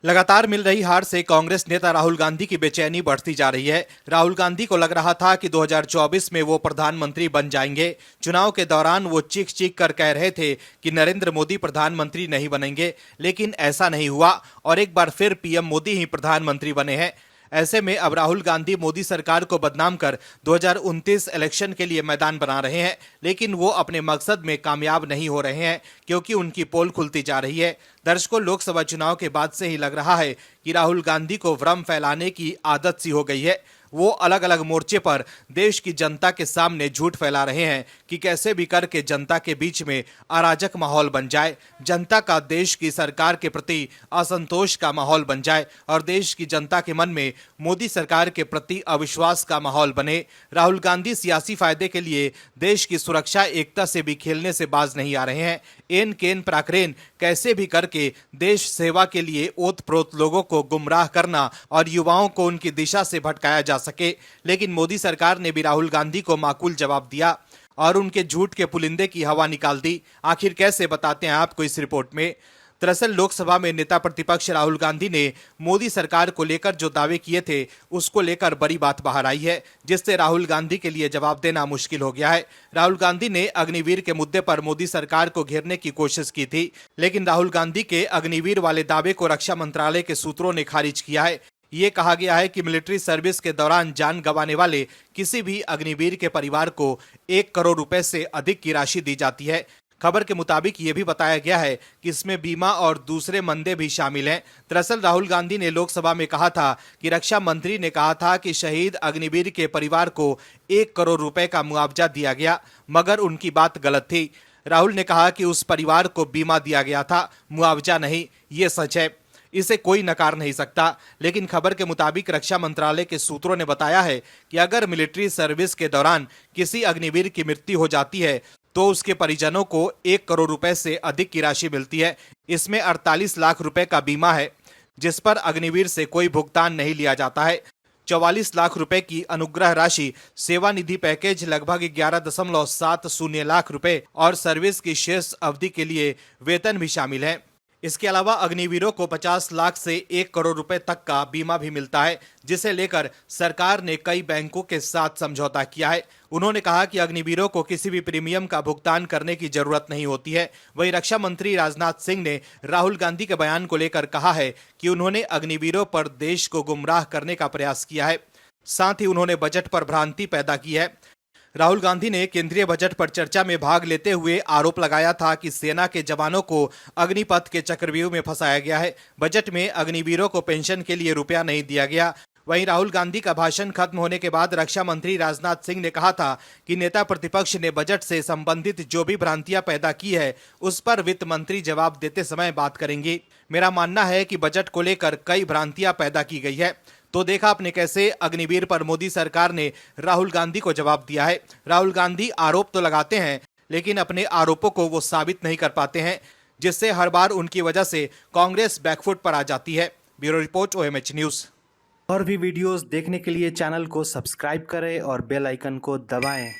लगातार मिल रही हार से कांग्रेस नेता राहुल गांधी की बेचैनी बढ़ती जा रही है। राहुल गांधी को लग रहा था कि 2024 में वो प्रधानमंत्री बन जाएंगे। चुनाव के दौरान वो चीख चीख कर कह रहे थे कि नरेंद्र मोदी प्रधानमंत्री नहीं बनेंगे, लेकिन ऐसा नहीं हुआ और एक बार फिर पीएम मोदी ही प्रधानमंत्री बने हैं। ऐसे में अब राहुल गांधी मोदी सरकार को बदनाम कर 2029 इलेक्शन के लिए मैदान बना रहे हैं, लेकिन वो अपने मकसद में कामयाब नहीं हो रहे हैं क्योंकि उनकी पोल खुलती जा रही है। दर्शकों, लोकसभा चुनाव के बाद से ही लग रहा है कि राहुल गांधी को भ्रम फैलाने की आदत सी हो गई है। वो अलग अलग मोर्चे पर देश की जनता के सामने झूठ फैला रहे हैं कि कैसे भी करके जनता के बीच में अराजक माहौल बन जाए, जनता का देश की सरकार के प्रति असंतोष का माहौल बन जाए और देश की जनता के मन में मोदी सरकार के प्रति अविश्वास का माहौल बने। राहुल गांधी सियासी फायदे के लिए देश की सुरक्षा एकता से भी खेलने से बाज नहीं आ रहे हैं। एन केन प्राक्रेन कैसे भी करके देश सेवा के लिए ओत प्रोत लोगों को गुमराह करना और युवाओं को उनकी दिशा से भटकाया जा सके, लेकिन मोदी सरकार ने भी राहुल गांधी को माकूल जवाब दिया और उनके झूठ के पुलिंदे की हवा निकाल दी। आखिर कैसे, बताते हैं आपको इस रिपोर्ट में। दरअसल लोकसभा में नेता प्रतिपक्ष राहुल गांधी ने मोदी सरकार को लेकर जो दावे किए थे उसको लेकर बड़ी बात बाहर आई है, जिससे राहुल गांधी के लिए जवाब देना मुश्किल हो गया है। राहुल गांधी ने अग्निवीर के मुद्दे पर मोदी सरकार को घेरने की कोशिश की थी, लेकिन राहुल गांधी के अग्निवीर वाले दावे को रक्षा मंत्रालय के सूत्रों ने खारिज किया है। ये कहा गया है कि मिलिट्री सर्विस के दौरान जान गंवाने वाले किसी भी अग्निवीर के परिवार को 1 करोड़ रुपए से अधिक की राशि दी जाती है। खबर के मुताबिक ये भी बताया गया है कि इसमें बीमा और दूसरे मंदे भी शामिल हैं। दरअसल राहुल गांधी ने लोकसभा में कहा था कि रक्षा मंत्री ने कहा था कि शहीद अग्निवीर के परिवार को 1 करोड़ रुपए का मुआवजा दिया गया, मगर उनकी बात गलत थी। राहुल ने कहा कि उस परिवार को बीमा दिया गया था, मुआवजा नहीं। ये सच है, इसे कोई नकार नहीं सकता। लेकिन खबर के मुताबिक रक्षा मंत्रालय के सूत्रों ने बताया है कि अगर मिलिट्री सर्विस के दौरान किसी अग्निवीर की मृत्यु हो जाती है तो उसके परिजनों को 1 करोड़ रुपए से अधिक की राशि मिलती है। इसमें 48 लाख रुपए का बीमा है, जिस पर अग्निवीर से कोई भुगतान नहीं लिया जाता है। 44 लाख रुपए की अनुग्रह राशि, सेवानिधि पैकेज लगभग 11.70 लाख रुपए और सर्विस की शेष अवधि के लिए वेतन भी शामिल है। इसके अलावा अग्निवीरों को 50 लाख से 1 करोड़ रुपए तक का बीमा भी मिलता है, जिसे लेकर सरकार ने कई बैंकों के साथ समझौता किया है। उन्होंने कहा कि अग्निवीरों को किसी भी प्रीमियम का भुगतान करने की जरूरत नहीं होती है। वहीं रक्षा मंत्री राजनाथ सिंह ने राहुल गांधी के बयान को लेकर कहा है कि उन्होंने अग्निवीरों पर देश को गुमराह करने का प्रयास किया है, साथ ही उन्होंने बजट पर भ्रांति पैदा की है। राहुल गांधी ने केंद्रीय बजट पर चर्चा में भाग लेते हुए आरोप लगाया था कि सेना के जवानों को अग्निपथ के चक्रव्यूह में फंसाया गया है। बजट में अग्निवीरों को पेंशन के लिए रुपया नहीं दिया गया। वहीं राहुल गांधी का भाषण खत्म होने के बाद रक्षा मंत्री राजनाथ सिंह ने कहा था कि नेता प्रतिपक्ष ने बजट से संबंधित जो भी भ्रांतियां पैदा की है उस पर वित्त मंत्री जवाब देते समय बात करेंगे। मेरा मानना है कि बजट को लेकर कई भ्रांतियां पैदा की गई है। तो देखा आपने कैसे अग्निवीर पर मोदी सरकार ने राहुल गांधी को जवाब दिया है। राहुल गांधी आरोप तो लगाते हैं, लेकिन अपने आरोपों को वो साबित नहीं कर पाते हैं, जिससे हर बार उनकी वजह से कांग्रेस बैकफुट पर आ जाती है। Bureau report, OMH news. और भी वीडियोस देखने के लिए चैनल को सब्सक्राइब करें और बेल आइकन को दबाएं।